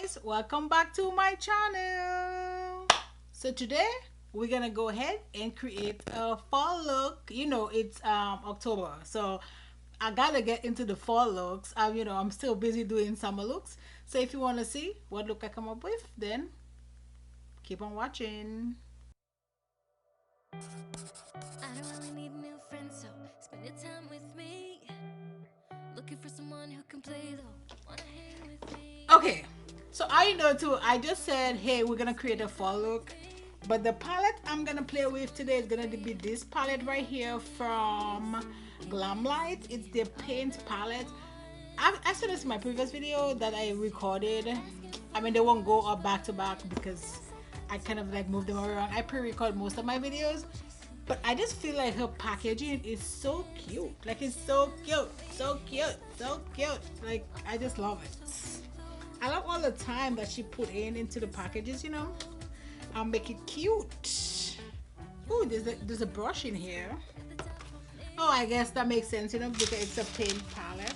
guys, welcome back to my channel. So today we're gonna go ahead and create a fall look. You know, it's October, so I gotta get into the fall looks. I'm still busy doing summer looks, so if you want to see what look I come up with, then keep on watching. I don't really need new friends, so spend your time with me. Looking for someone who can play though. Wanna hang with me? Okay, so I know too. I just said, hey, we're gonna create a fall look, but the palette I'm gonna play with today is gonna be this palette right here from Glamlite. It's their paint palette. I said this in my previous video that I recorded. I mean, they won't go up back to back because I kind of like moved them around. I pre-record most of my videos, but I just feel like her packaging is so cute. Like, it's so cute, so cute, so cute. Like, I just love it. I love all the time that she put into the packages, you know. I'll make it cute. Oh, there's a brush in here. Oh, I guess that makes sense, you know, because it's a paint palette.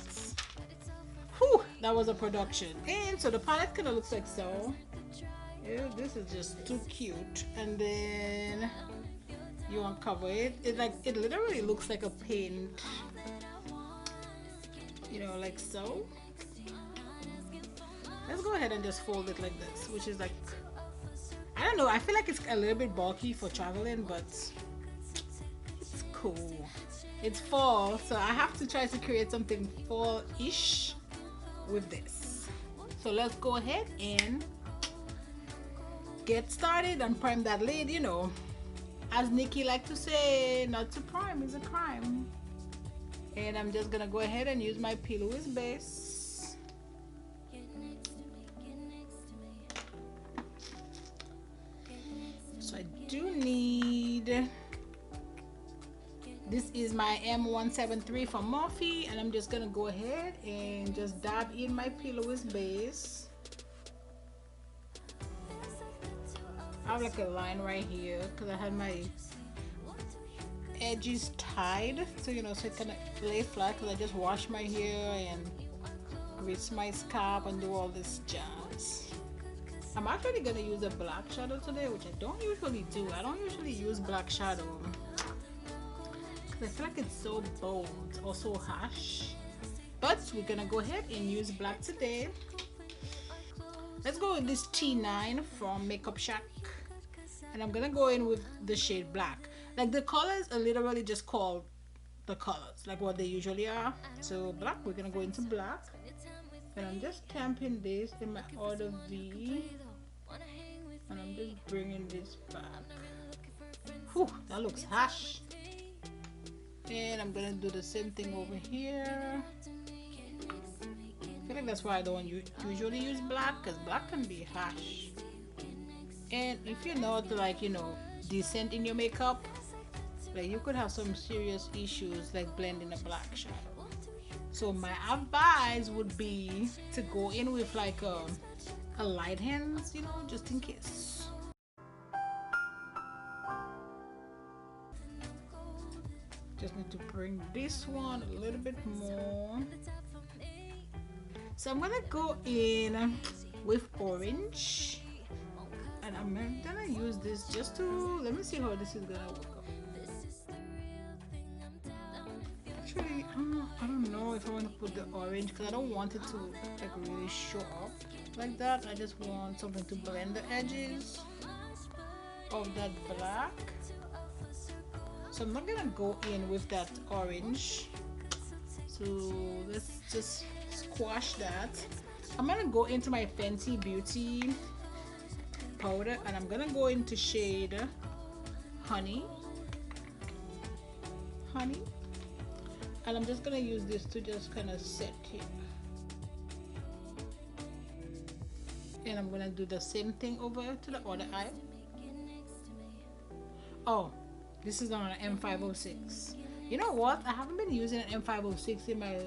Whew, that was a production. And so the palette kind of looks like so. Yeah, this is just too cute. And then you uncover it. It literally looks like a paint. You know, like so. Let's go ahead and just fold it like this, which is like, I don't know, I feel like it's a little bit bulky for traveling, but it's cool. It's fall, so I have to try to create something fall-ish with this. So let's go ahead and get started and prime that lid. You know, as Nikki like to say, not to prime is a crime. And I'm just gonna go ahead and use my P.Louise Base. So I do need, this is my M173 from Morphe, and I'm just gonna go ahead and just dab in my P.Louise Base. I have like a line right here because I had my edges tied, so you know, so it kind of lay flat because I just wash my hair and grease my scalp and do all this jazz. I'm actually gonna use a black shadow today, which I don't usually do. I don't usually use black shadow because I feel like it's so bold or so harsh. But we're gonna go ahead and use black today. Let's go with this T9 from Makeup Shack, and I'm gonna go in with the shade black. Like, the colors are literally just called the colors, like what they usually are. So black, we're gonna go into black. And I'm just tamping this in my order V, and I'm just bringing this back. Whew, that looks harsh. And I'm gonna do the same thing over here. I feel like that's why I don't usually use black, because black can be harsh. And if you're not, like, you know, decent in your makeup, like, you could have some serious issues like blending a black shadow. So my advice would be to go in with like a light hands, you know, just in case. Just need to bring this one a little bit more. So I'm gonna go in with orange, and I'm gonna use this just to, let me see how this is gonna work. Actually, I don't know if I want to put the orange because I don't want it to like really show up like that. I just want something to blend the edges of that black. So I'm not gonna go in with that orange. So let's just squash that. I'm gonna go into my Fenty Beauty powder, and I'm gonna go into shade Honey. And I'm just gonna use this to just kind of set here. And I'm gonna do the same thing over to the other eye. Oh, this is on an M506. You know what? I haven't been using an M506 in my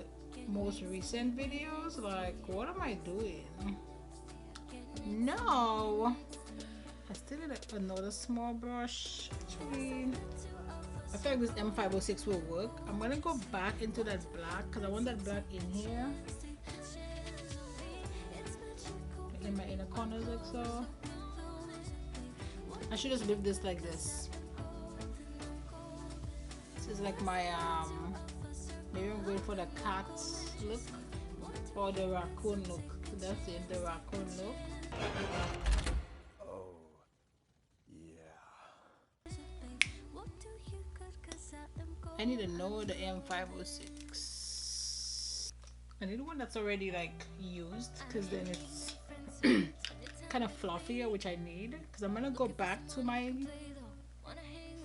most recent videos. Like, what am I doing? No, I still need another small brush. Actually, I feel like this M506 will work. I'm gonna go back into that black because I want that black in here. in my inner corners like so. I should just leave this like this. This is like my maybe I'm going for the cat look or the raccoon look. That's it, the raccoon look. Oh, yeah. I need to know the M506. I need one that's already like used, because then it's kind of fluffier, which I need. Because I'm gonna go back to my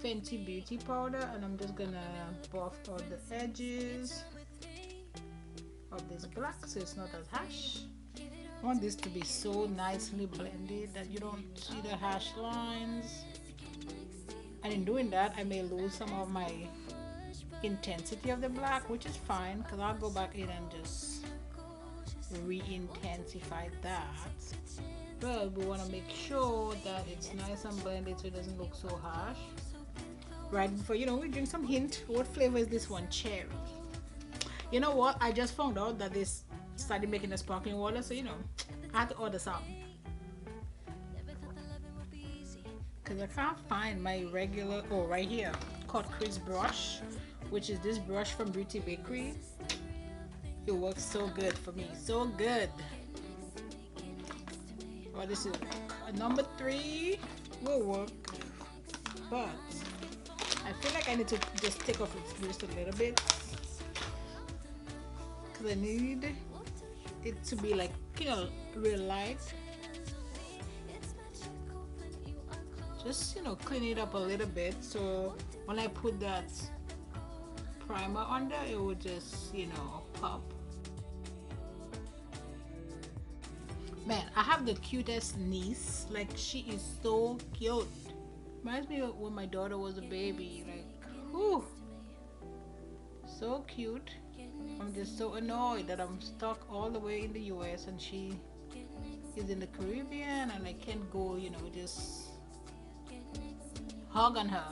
Fenty Beauty powder and I'm just gonna buff out the edges of this black so it's not as harsh. I want this to be so nicely blended that you don't see the harsh lines. And in doing that, I may lose some of my intensity of the black, which is fine because I'll go back in and just re-intensify that. But we want to make sure that it's nice and blended so it doesn't look so harsh. Right before, you know, we drink some hint. What flavor is this one? Cherry. You know what? I just found out that this started making the sparkling water, so you know, I had to order some. Because I can't find my regular, oh, right here, cut crease brush, which is this brush from Bakerie. It works so good for me, so good. Oh, this is a number 3 will work, but I feel like I need to just take off its just a little bit because I need it to be like, you know, real light. Just, you know, clean it up a little bit so when I put that primer under, it will just, you know, pop. Man, I have the cutest niece. Like, she is so cute. Reminds me of when my daughter was a baby. Like, whew, so cute. I'm just so annoyed that I'm stuck all the way in the US and she is in the Caribbean and I can't go, you know, just hug on her.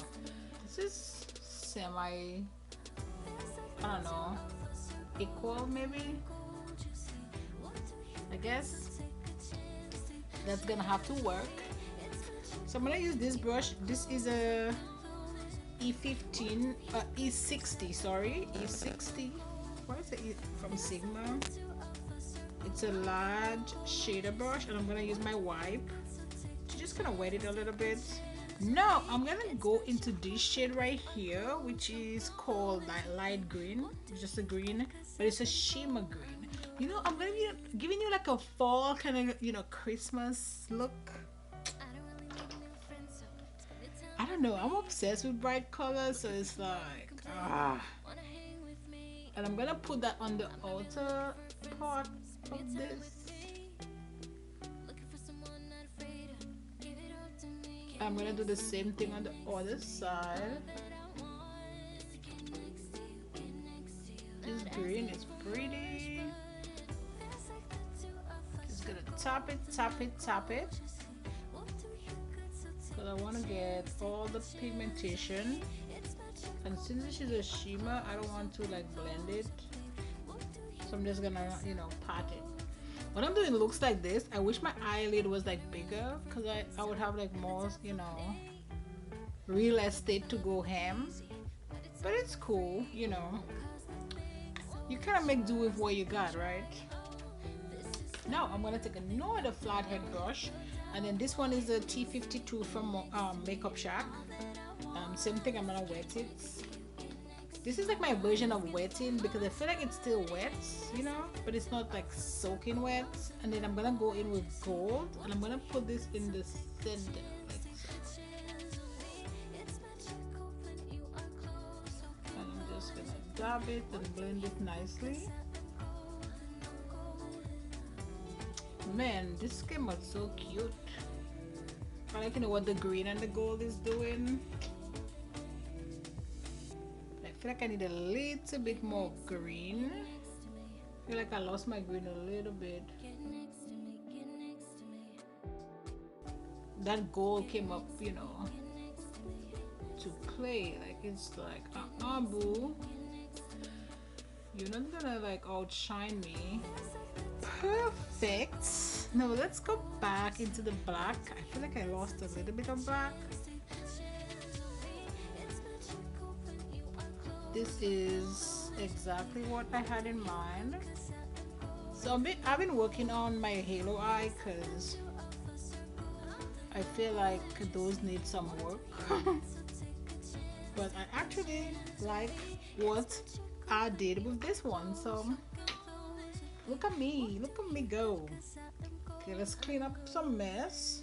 This is semi, I don't know, equal maybe. I guess that's gonna have to work. So I'm gonna use this brush. This is a E60, sorry, E60. What is it from Sigma? It's a large shader brush, and I'm gonna use my wipe to just kind of wet it a little bit. Now I'm gonna go into this shade right here, which is called light green. It's just a green, but it's a shimmer green. You know, I'm gonna be giving you like a fall kind of, you know, Christmas look. I don't know, I'm obsessed with bright colors, so it's like, and I'm gonna put that on the outer part of this. I'm gonna do the same thing on the other side. This green is pretty. Just gonna tap it, tap it, tap it. Because I want to get all the pigmentation. And since this is a shimmer, I don't want to like blend it. So I'm just gonna, you know, pat it. What I'm doing looks like this. I wish my eyelid was like bigger because I would have like more, you know, real estate to go ham. But it's cool, you know. You kind of make do with what you got, right? Now I'm gonna take another flathead brush, and then this one is a T52 from Makeup Shack. Same thing, I'm gonna wet it. This is like my version of wetting because I feel like it's still wet, you know, but it's not like soaking wet. And then I'm gonna go in with gold and I'm gonna put this in the center like so. And I'm just gonna dab it and blend it nicely. Man, this came out so cute. I like, you know, what the green and the gold is doing. I feel like I need a little bit more green. I feel like I lost my green a little bit. That gold came up, you know, to play. Like, it's like, boo. You're not gonna like outshine me. Perfect. No, let's go back into the black. I feel like I lost a little bit of black. This is exactly what I had in mind. So I've been working on my halo eye because I feel like those need some work. But I actually like what I did with this one. So look at me go. Okay, let's clean up some mess.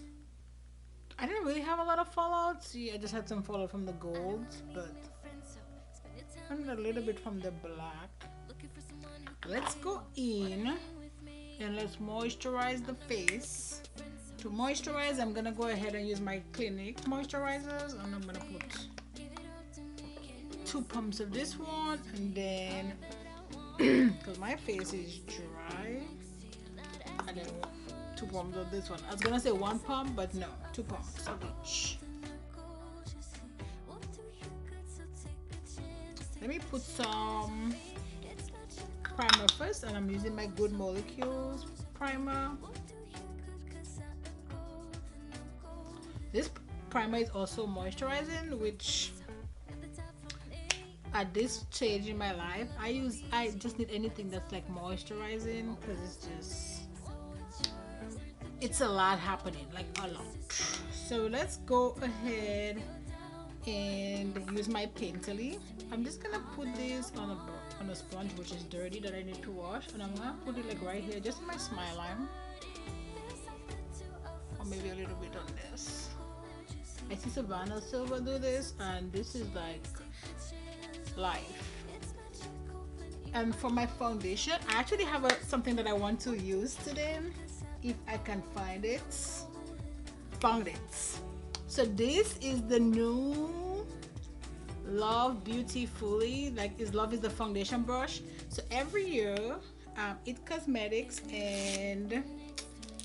I didn't really have a lot of fallouts. I just had some fallout from the golds, but and a little bit from the black. Let's go in and let's moisturize the face. To moisturize, I'm gonna go ahead and use my Clinique moisturizers, and I'm gonna put 2 pumps of this one, and then because my face is dry, and then 2 pumps of this one. I was gonna say 1 pump, but no, 2 pumps of each. Let me put some primer first, and I'm using my Good Molecules primer. This primer is also moisturizing, which at this stage in my life I just need anything that's like moisturizing, because it's a lot happening, like a lot. So let's go ahead and use my Painterly. I'm just gonna put this on a sponge which is dirty that I need to wash, and I'm gonna put it like right here, just in my smile line, or maybe a little bit on this. I see Savannah Silver do this, and this is like life. And for my foundation, I actually have something that I want to use today, if I can find it. Found it. So this is the new Love Beautifully, like Love is the foundation brush. So every year It Cosmetics and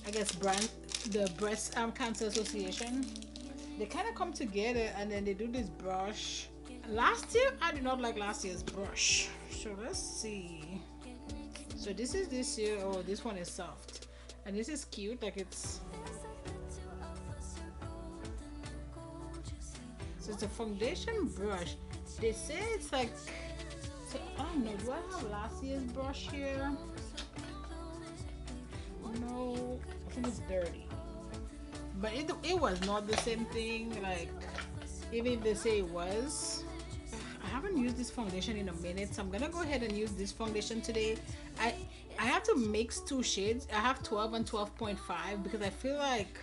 I guess the Breast Cancer Association, they kind of come together and then they do this brush. Last year I did not like last year's brush, so let's see. So this is this year. Oh, this one is soft, and this is cute, like it's a foundation brush. They say it's like, so I don't know, do I have last year's brush here? No, I think it's dirty, but it was not the same thing. Like, even if they say it was, I haven't used this foundation in a minute, so I'm gonna go ahead and use this foundation today. I have to mix 2 shades. I have 12 and 12.5 because I feel like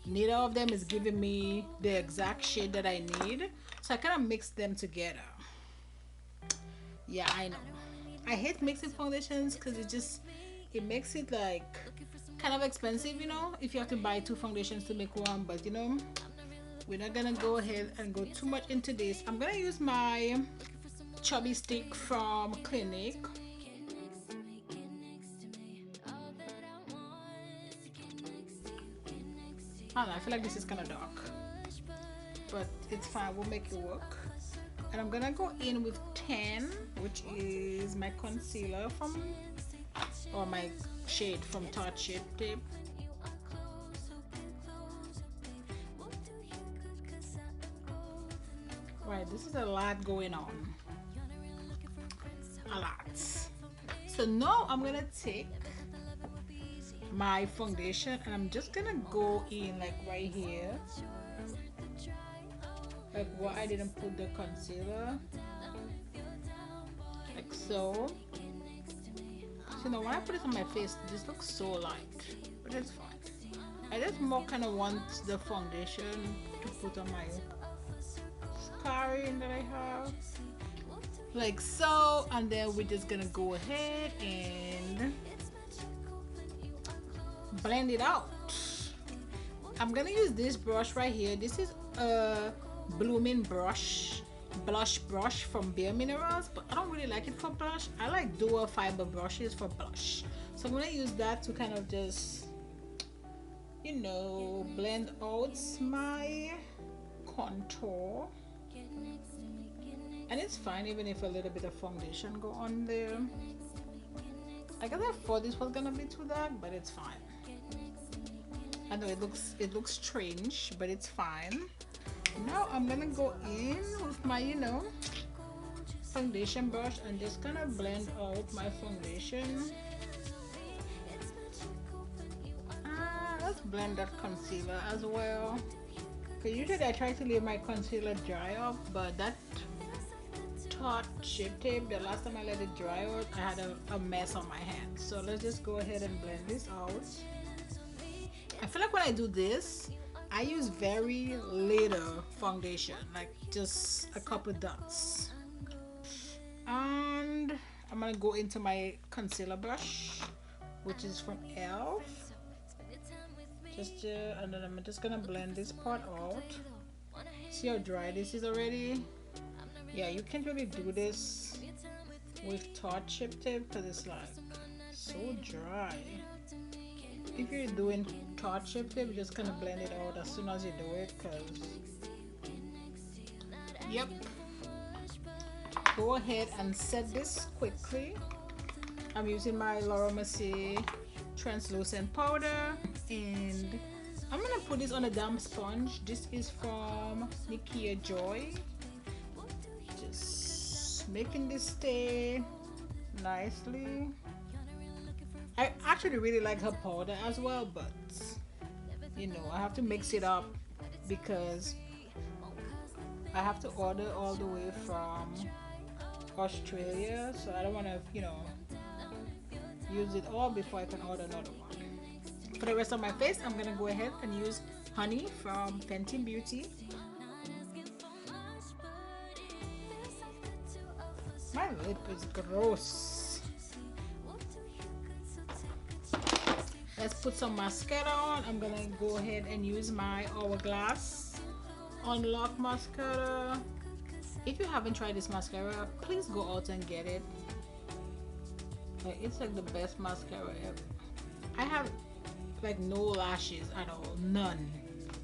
neither of them is giving me the exact shade that I need, so I kind of mix them together. Yeah, I know, I hate mixing foundations because it makes it like kind of expensive, you know, if you have to buy 2 foundations to make one. But you know, we're not gonna go ahead and go too much into this. I'm gonna use my chubby stick from Clinique. I don't know, I feel like this is kind of dark, but it's fine, we'll make it work. And I'm gonna go in with 10, which is my concealer or my shade from Tarte Shape Tape. Right, this is a lot going on, a lot. So now I'm gonna take my foundation and I'm just gonna go in like right here, like where I didn't put the concealer, like so. So now when I put it on my face, this looks so light, but it's fine. I just more kind of want the foundation to put on my scarring that I have, like so, and then we're just gonna go ahead and blend it out. I'm gonna use this brush right here. This is a blooming blush brush from bareMinerals, but I don't really like it for blush. I like dual fiber brushes for blush, so I'm gonna use that to kind of just, you know, blend out my contour. And it's fine even if a little bit of foundation go on there. I guess I thought this was gonna be too dark, but it's fine. I know it looks strange, but it's fine. Now I'm gonna go in with my, you know, foundation brush and just kind of blend out my foundation. Let's blend that concealer as well. Because usually I try to leave my concealer dry off, but that Tarte Shape Tape, the last time I let it dry out, I had a mess on my hands. So let's just go ahead and blend this out. I feel like when I do this, I use very little foundation, like just a couple dots. And I'm gonna go into my concealer brush, which is from e.l.f. And then I'm just gonna blend this part out. See how dry this is already? Yeah, you can't really do this with Tarte Shape Tape because it's like so dry. If you're doing Tarte Shape Tape, you're just gonna blend it out as soon as you do it, because yep. Go ahead and set this quickly. I'm using my Laura Mercier translucent powder, and I'm gonna put this on a damp sponge. This is from Nikkia Joy. Just making this stay nicely. I actually really like her powder as well, but you know, I have to mix it up because I have to order all the way from Australia, so I don't want to, you know, use it all before I can order another one. For the rest of my face, I'm gonna go ahead and use Honey from Fenty Beauty. My lip is gross. Let's put some mascara on. I'm gonna go ahead and use my Hourglass Unlock Mascara. If you haven't tried this mascara, please go out and get it. It's like the best mascara ever. I have like no lashes at all, none.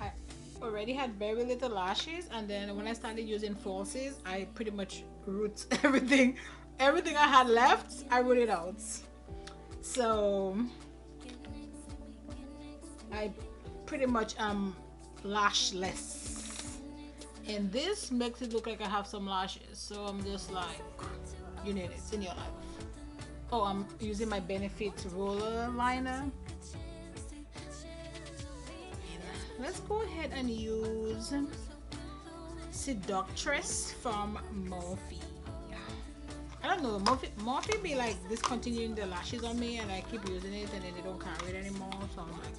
I already had very little lashes, and then when I started using falsies, I pretty much root everything I had left, I root it out. So I pretty much am lashless, and this makes it look like I have some lashes. So I'm just like, you need it in your life. Oh, I'm using my Benefit roller liner. Let's go ahead and use Seductress from Morphe. I don't know, Morphe be like discontinuing the lashes on me, and I keep using it and then they don't carry it anymore. So I'm like,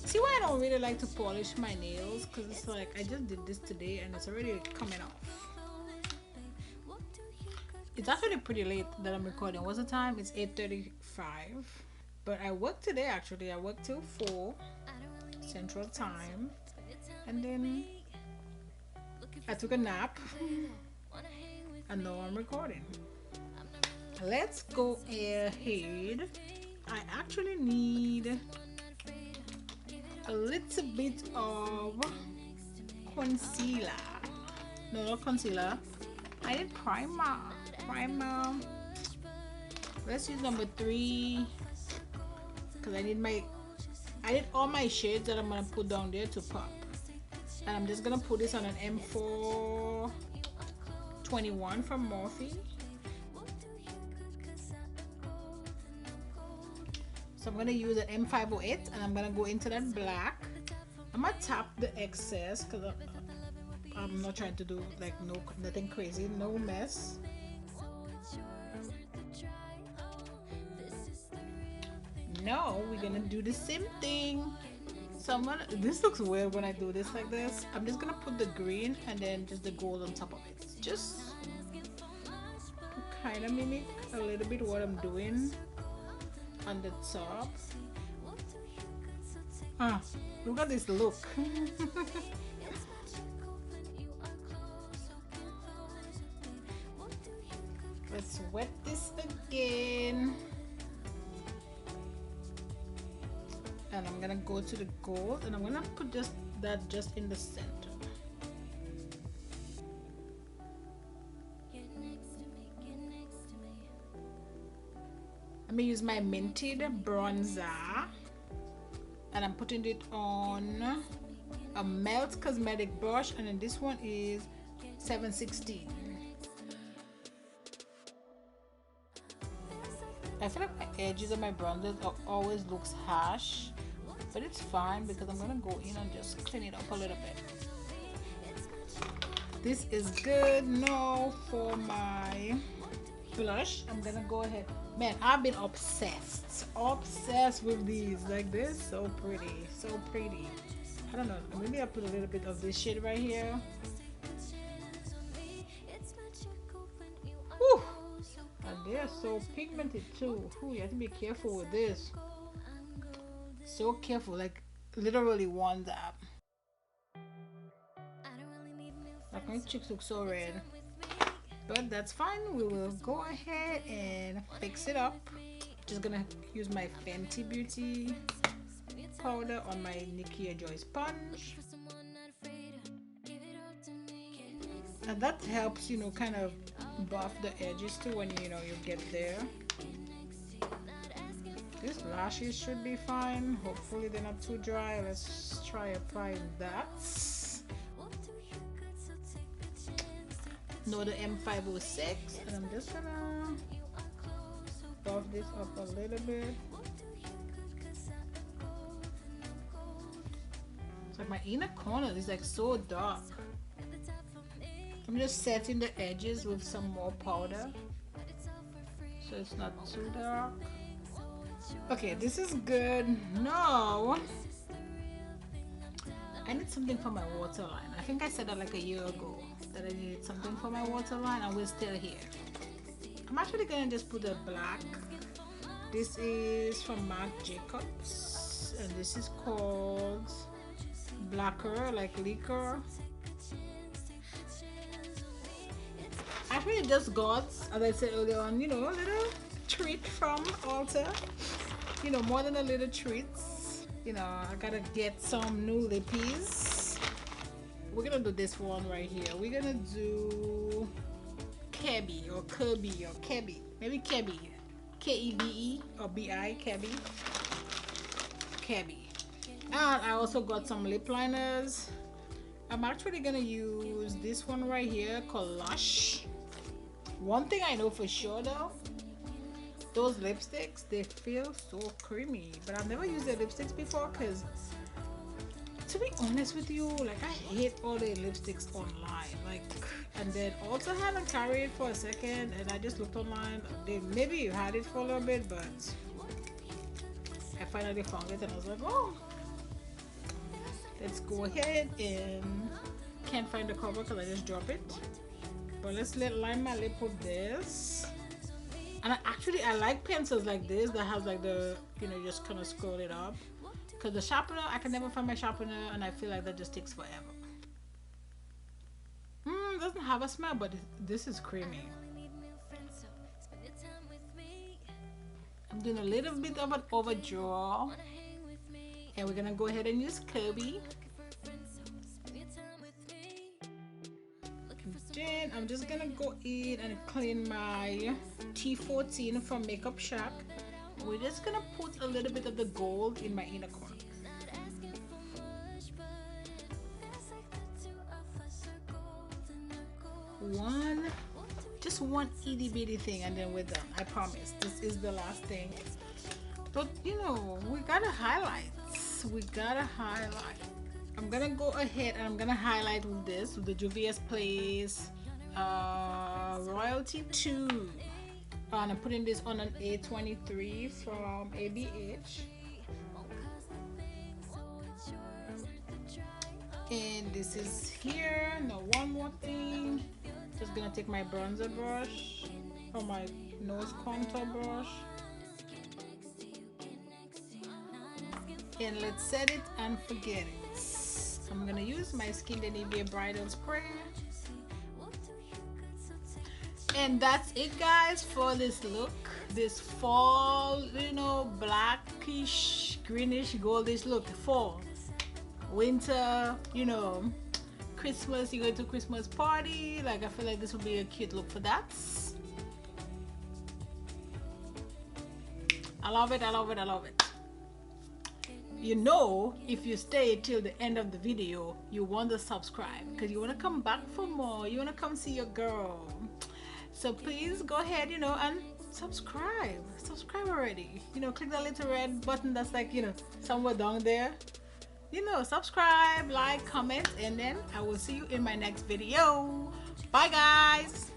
see why I don't really like to polish my nails, because it's like I just did this today and it's already coming off. It's actually pretty late that I'm recording. What's the time? It's 8:35. But I worked today actually. I worked till 4 Central Time. And then I took a nap. And now I'm recording. Let's go ahead. I actually need a little bit of concealer. No, not concealer. I need primer. Let's use number 3 because I need all my shades that I'm gonna put down there to pop. And I'm just gonna put this on an M421 from Morphe. So I'm gonna use an M508 and I'm gonna go into that black. I'm gonna tap the excess because I'm not trying to do like nothing crazy, no mess. Now we're gonna do the same thing. So this looks weird when I do this like this. I'm just gonna put the green and then just the gold on top of it, just to kind of mimic a little bit what I'm doing on the top. Look at this look. Let's wet this again. And I'm gonna go to the gold and I'm gonna put that just in the center. Let me use my Minted bronzer and I'm putting it on a Melt Cosmetic brush, and then this one is 716. I feel like my edges of my bronzers always looks harsh, but it's fine because I'm gonna go in and just clean it up a little bit. This is good. Now for my blush, I'm gonna go ahead. Man, I've been obsessed with these. Like, this, so pretty, so pretty. I don't know, maybe I put a little bit of this shade right here. Whew. And they're so pigmented too. Ooh, you have to be careful with this. So careful, like literally one dab. Like, my cheeks look so red, but that's fine. We will go ahead and fix it up. Just gonna use my Fenty Beauty powder on my Nikkia Joy sponge, and that helps, you know, kind of buff the edges too when you know you get there. These lashes should be fine. Hopefully they're not too dry. Let's try applying that. No, the M506, and I'm just gonna buff this up a little bit. It's like my inner corner is like so dark. I'm just setting the edges with some more powder so it's not too dark. Okay, this is good. Now I need something for my waterline. I think I said that like a year ago that I needed something for my waterline, and we're still here. I'm actually gonna just put a black. This is from Marc Jacobs, and this is called Blacker, like liquor. Actually, just got, as I said earlier on, you know, a little treat from Ulta. You know, more than a little treats. You know, I gotta get some new lippies. We're gonna do this one right here. We're gonna do Kebby or Kirby or Kebby. Maybe Kebby. K-E-B-E or B-I, Kebby. Kebby. And I also got some lip liners. I'm actually gonna use this one right here called Lush. One thing I know for sure though, those lipsticks, they feel so creamy, but I've never used their lipsticks before because, to be honest with you, like, I hate all the lipsticks online. Like, and then also had to carry it for a second, and I just looked online. They maybe had it for a little bit, but I finally found it and I was like, oh, let's go ahead. And can't find the cover because I just dropped it, but let's line my lip with this. And I like pencils like this that has like the, you know, just kind of scroll it up, because the sharpener, I can never find my sharpener, and I feel like that just takes forever. Doesn't have a smell, but this is creamy. I'm doing a little bit of an overdraw, and we're gonna go ahead and use Kirby. Then I'm just gonna go in and clean my T14 from Makeup Shack. We're just gonna put a little bit of the gold in my inner corner. Just one itty bitty thing, and then we're done. I promise. This is the last thing. But you know, we gotta highlight. I'm gonna go ahead and I'm gonna highlight with this, with the Juvia's Place Royalty 2. And I'm putting this on an A23 from ABH. And this is here. Now one more thing. Just gonna take my bronzer brush or my nose contour brush, and let's set it and forget it. I'm gonna use my Skin Nivea Bridal Spray. And that's it, guys, for this look, this fall, you know, blackish, greenish, goldish look. Fall, winter, you know, Christmas, you go to a Christmas party. Like, I feel like this would be a cute look for that. I love it. you know, if you stay till the end of the video, you want to subscribe because you want to come back for more. You want to come see your girl. So please go ahead, you know, and subscribe. Subscribe already. You know, click that little red button that's like, you know, somewhere down there. You know, subscribe, like, comment, and then I will see you in my next video. Bye, guys.